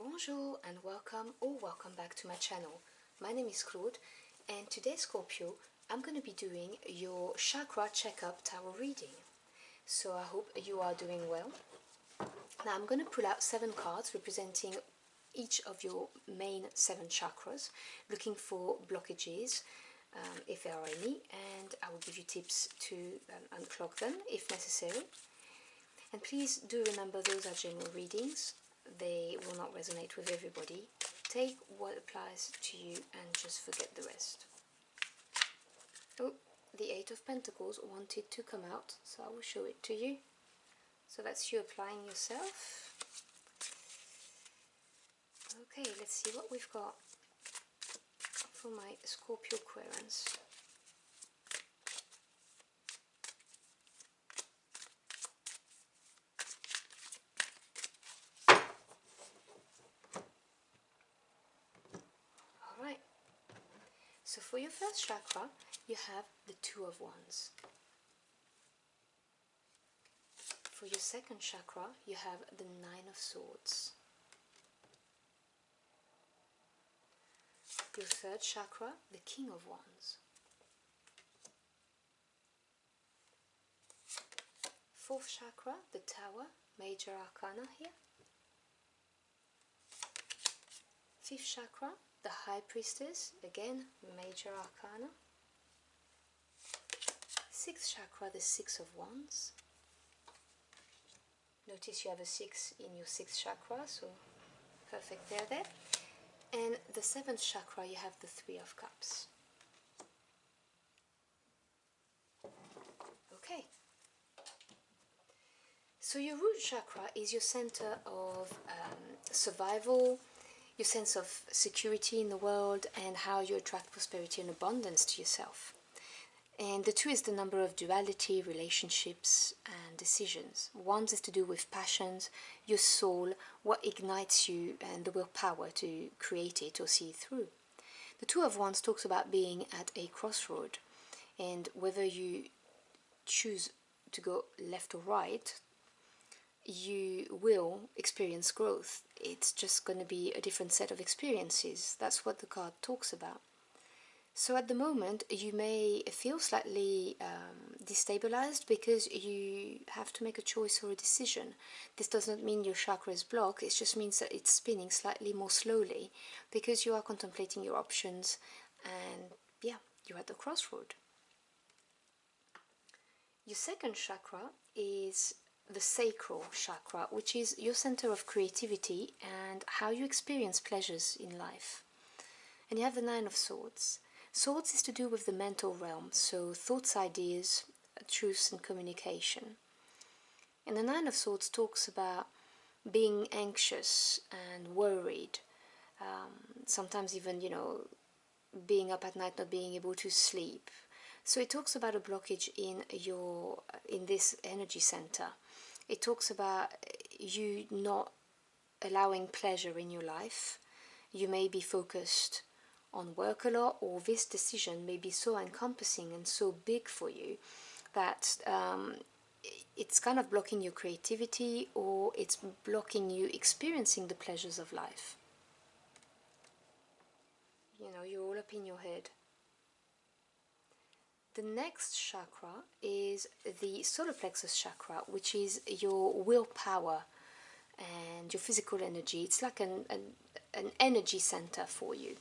Bonjour and welcome or welcome back to my channel. My name is Claude and today, Scorpio, I'm going to be doing your chakra checkup tarot reading. So I hope you are doing well. Now I'm going to pull out 7 cards representing each of your main 7 chakras, looking for blockages if there are any, and I will give you tips to unclog them if necessary. And please do remember those are general readings. They will not resonate with everybody. Take what applies to you and just forget the rest. Oh, the 8 of Pentacles wanted to come out, so I will show it to you. So that's you applying yourself. Okay, let's see what we've got for my Scorpio Aquarians. Alright, so for your first chakra, you have the 2 of Wands. For your second chakra, you have the 9 of Swords. Your third chakra, the King of Wands. Fourth chakra, the Tower, Major Arcana here. Fifth chakra, the High Priestess, again, Major Arcana. Sixth chakra, the 6 of Wands. Notice you have a 6 in your 6th chakra, so perfect there. And the 7th chakra, you have the 3 of Cups. Okay. So your root chakra is your center of survival, your sense of security in the world, and how you attract prosperity and abundance to yourself. And the 2 is the number of duality, relationships, and decisions. 1 is to do with passions, your soul, what ignites you, and the willpower to create it or see it through. The 2 of Wands talks about being at a crossroad, and whether you choose to go left or right, you will experience growth. It's just going to be a different set of experiences. That's what the card talks about. So at the moment you may feel slightly destabilized because you have to make a choice or a decision. This doesn't mean your chakra is blocked, it just means that it's spinning slightly more slowly because you are contemplating your options, and yeah, you're at the crossroad. Your second chakra is the Sacral Chakra, which is your center of creativity and how you experience pleasures in life. And you have the 9 of Swords. Swords is to do with the mental realm, so thoughts, ideas, truths and communication. And the 9 of Swords talks about being anxious and worried, sometimes even, being up at night, not being able to sleep. So it talks about a blockage in this energy center. It talks about you not allowing pleasure in your life. You may be focused on work a lot, or this decision may be so encompassing and so big for you that it's kind of blocking your creativity, or it's blocking you experiencing the pleasures of life. You're all up in your head. The next chakra is the Solar Plexus chakra, which is your willpower and your physical energy. It's like an energy center for you.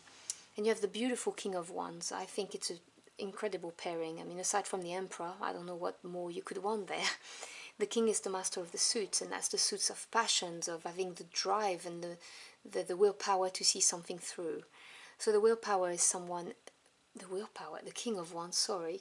And you have the beautiful King of Wands. I think it's an incredible pairing. I mean, aside from the Emperor, I don't know what more you could want there. The King is the master of the suits, and that's the suits of passions, of having the drive and the willpower to see something through. So the willpower is the King of Wands, sorry.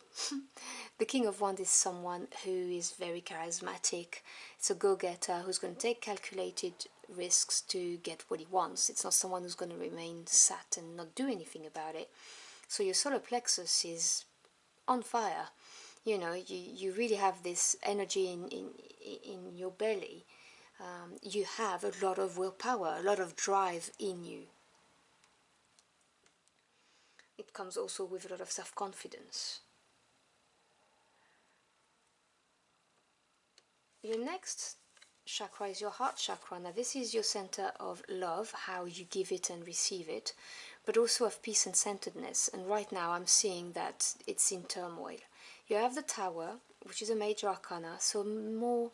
The King of Wands is someone who is very charismatic. It's a go-getter who's going to take calculated risks to get what he wants. It's not someone who's going to remain sat and not do anything about it. So your solar plexus is on fire. You really have this energy in your belly. You have a lot of willpower, a lot of drive in you. It comes also with a lot of self-confidence. Your next chakra is your heart chakra. Now this is your center of love, how you give it and receive it, but also of peace and centeredness. And right now I'm seeing that it's in turmoil. You have the Tower, which is a major arcana, so more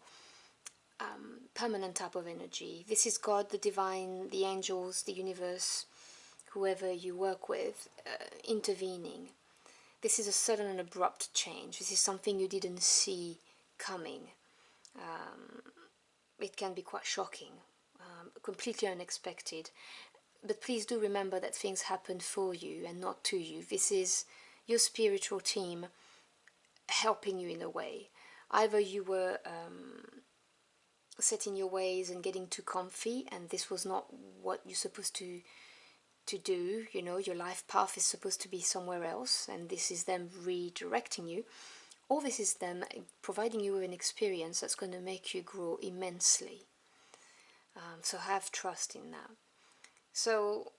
permanent type of energy. This is God, the divine, the angels, the universe, whoever you work with, intervening. This is a sudden and abrupt change. This is something you didn't see coming. It can be quite shocking, completely unexpected. But please do remember that things happen for you and not to you. This is your spiritual team helping you in a way. Either you were set in your ways and getting too comfy, and this was not what you're supposed to do. You know, your life path is supposed to be somewhere else, and this is them redirecting you. Or this is them providing you with an experience that's going to make you grow immensely. So have trust in that. So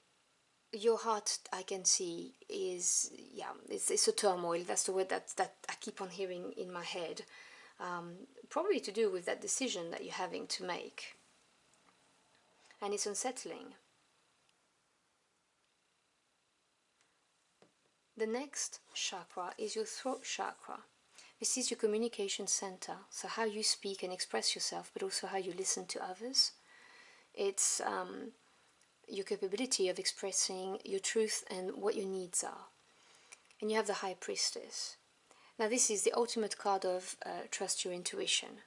your heart, I can see, is, yeah, it's a turmoil. That's the word that I keep on hearing in my head. Probably to do with that decision that you're having to make. And it's unsettling. The next chakra is your throat chakra. This is your communication center, so how you speak and express yourself, but also how you listen to others. It's your capability of expressing your truth and what your needs are. And you have the High Priestess. Now this is the ultimate card of trust your intuition.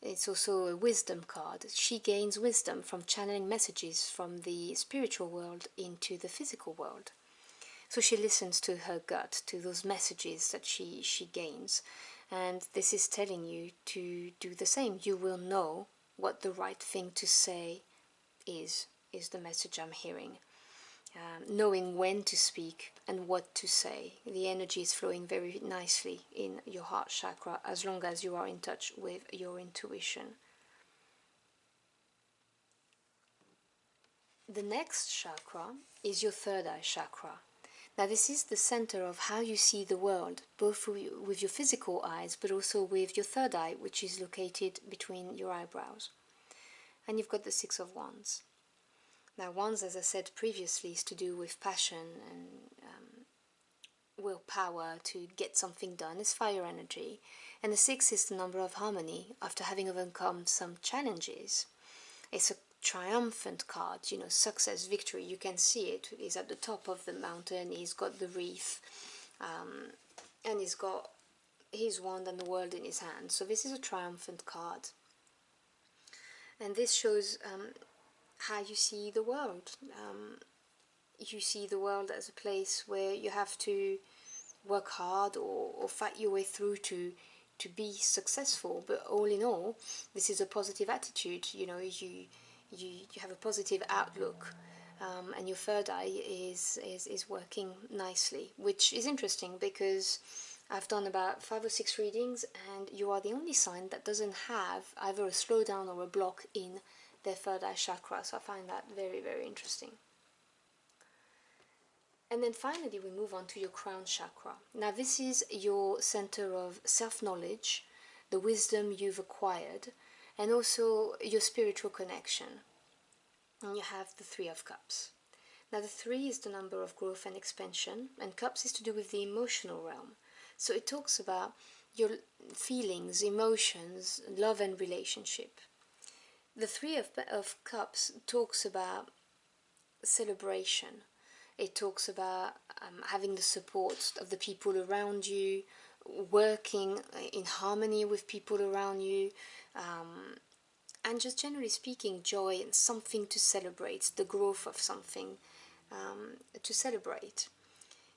It's also a wisdom card. She gains wisdom from channeling messages from the spiritual world into the physical world. So she listens to her gut, to those messages that she gains. And this is telling you to do the same. You will know what the right thing to say is the message I'm hearing. Knowing when to speak and what to say. The energy is flowing very nicely in your heart chakra as long as you are in touch with your intuition. The next chakra is your third eye chakra. Now this is the center of how you see the world, both with your physical eyes, but also with your third eye, which is located between your eyebrows. And you've got the Six of Wands. Now wands, as I said previously, is to do with passion and willpower to get something done. It's fire energy. And the 6 is the number of harmony after having overcome some challenges. It's a triumphant card, you know, success, victory. You can see it. He's at the top of the mountain. He's got the wreath, and he's got his wand and the world in his hand. So this is a triumphant card, and this shows how you see the world. You see the world as a place where you have to work hard or fight your way through to be successful. But all in all, this is a positive attitude. You know, you have a positive outlook, and your third eye is working nicely, which is interesting because I've done about 5 or 6 readings, and you are the only sign that doesn't have either a slowdown or a block in their third eye chakra. So I find that very, very interesting. And then finally we move on to your crown chakra. Now this is your center of self-knowledge, the wisdom you've acquired, and also your spiritual connection. And you have the 3 of Cups. Now the 3 is the number of growth and expansion, and Cups is to do with the emotional realm. So it talks about your feelings, emotions, love and relationship. The 3 of Cups talks about celebration. It talks about having the support of the people around you, working in harmony with people around you, and just generally speaking, joy and something to celebrate, the growth of something to celebrate.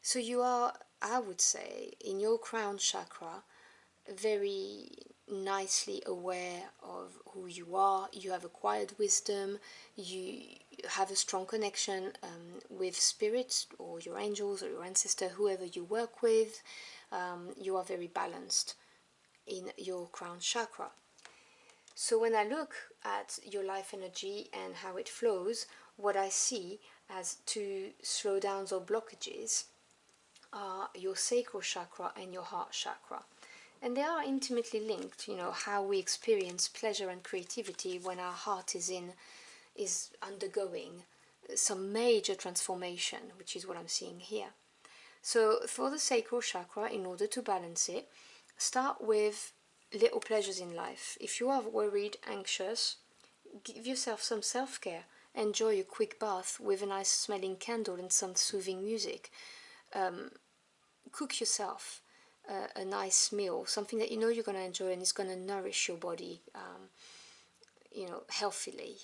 So you are, I would say, in your crown chakra, very nicely aware of who you are. You have acquired wisdom, you have a strong connection with spirit or your angels or your ancestor, whoever you work with. You are very balanced in your crown chakra. So when I look at your life energy and how it flows, what I see as 2 slowdowns or blockages are your sacral chakra and your heart chakra. And they are intimately linked, you know, how we experience pleasure and creativity when our heart is undergoing some major transformation, which is what I'm seeing here. So for the sacral chakra, in order to balance it, start with little pleasures in life. If you are worried, anxious, give yourself some self-care. Enjoy a quick bath with a nice smelling candle and some soothing music. Cook yourself a nice meal, something that you know you're going to enjoy and is going to nourish your body, you know, healthily.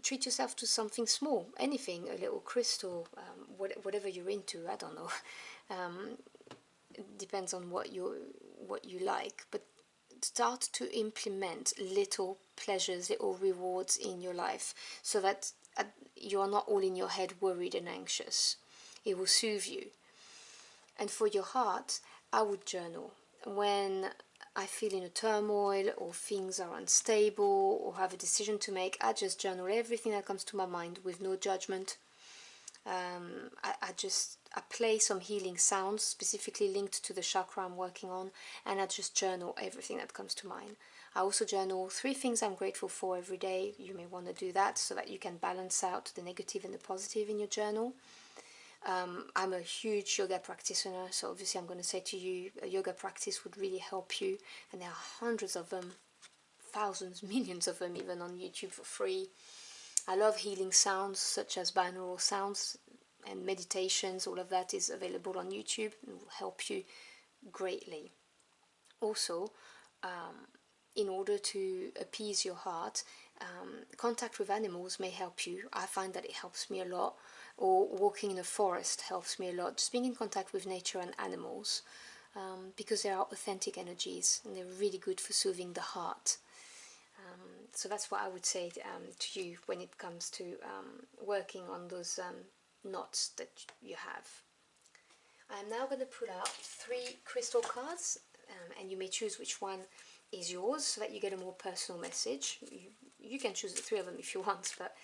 Treat yourself to something small, anything, a little crystal, whatever you're into. I don't know. It depends on what you like, but start to implement little pleasures, little rewards in your life, so that you are not all in your head worried and anxious. It will soothe you. And for your heart, I would journal. When I feel in a turmoil or things are unstable or have a decision to make, I just journal everything that comes to my mind with no judgment. I play some healing sounds specifically linked to the chakra I'm working on, and I just journal everything that comes to mind. I also journal 3 things I'm grateful for every day. You may want to do that so that you can balance out the negative and the positive in your journal. I'm a huge yoga practitioner, so obviously I'm going to say to you, a yoga practice would really help you, and there are hundreds of them, thousands, millions of them even on YouTube for free. I love healing sounds such as binaural sounds and meditations. All of that is available on YouTube and will help you greatly. Also, in order to appease your heart, contact with animals may help you. I find that it helps me a lot. Or walking in a forest helps me a lot. Just being in contact with nature and animals, because they are authentic energies and they're really good for soothing the heart. So that's what I would say to you when it comes to working on those knots that you have. I'm now going to pull out 3 crystal cards, and you may choose which one is yours so that you get a more personal message. You can choose the 3 of them if you want, but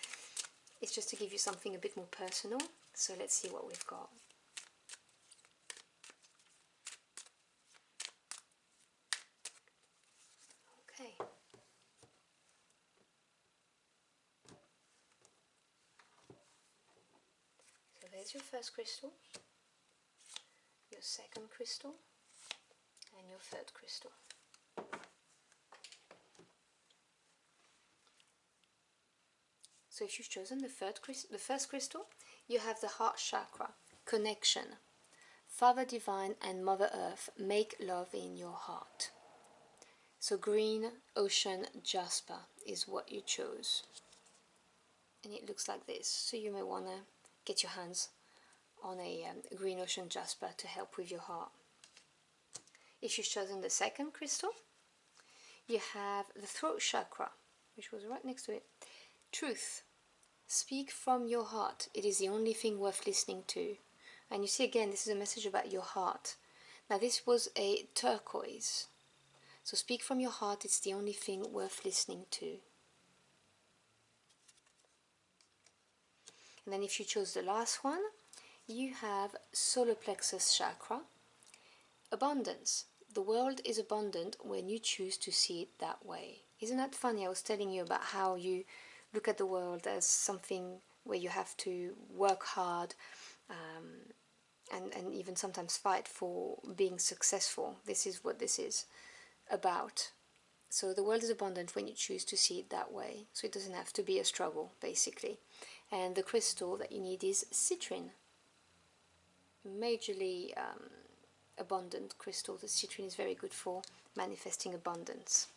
it's just to give you something a bit more personal. So let's see what we've got. Okay. So there's your first crystal, your second crystal, and your third crystal. So if you've chosen the first crystal, you have the heart chakra, connection. Father Divine and Mother Earth, make love in your heart. So green ocean jasper is what you chose. And it looks like this. So you may want to get your hands on a green ocean jasper to help with your heart. If you've chosen the second crystal, you have the throat chakra, which was right next to it. Truth. Speak from your heart. It is the only thing worth listening to. And you see again, this is a message about your heart. Now this was a turquoise. So speak from your heart, it's the only thing worth listening to. And then if you chose the last one, you have solar plexus chakra. Abundance. The world is abundant when you choose to see it that way. Isn't that funny? I was telling you about how you look at the world as something where you have to work hard and even sometimes fight for being successful. This is what this is about. So the world is abundant when you choose to see it that way. So it doesn't have to be a struggle, basically. And the crystal that you need is citrine. Majorly abundant crystal. The citrine is very good for manifesting abundance.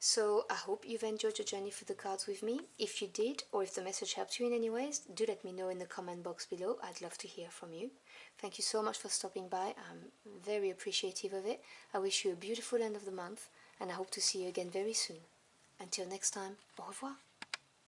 So I hope you've enjoyed your journey through the cards with me. If you did, or if the message helped you in any ways, do let me know in the comment box below. I'd love to hear from you. Thank you so much for stopping by. I'm very appreciative of it. I wish you a beautiful end of the month, and I hope to see you again very soon. Until next time, au revoir.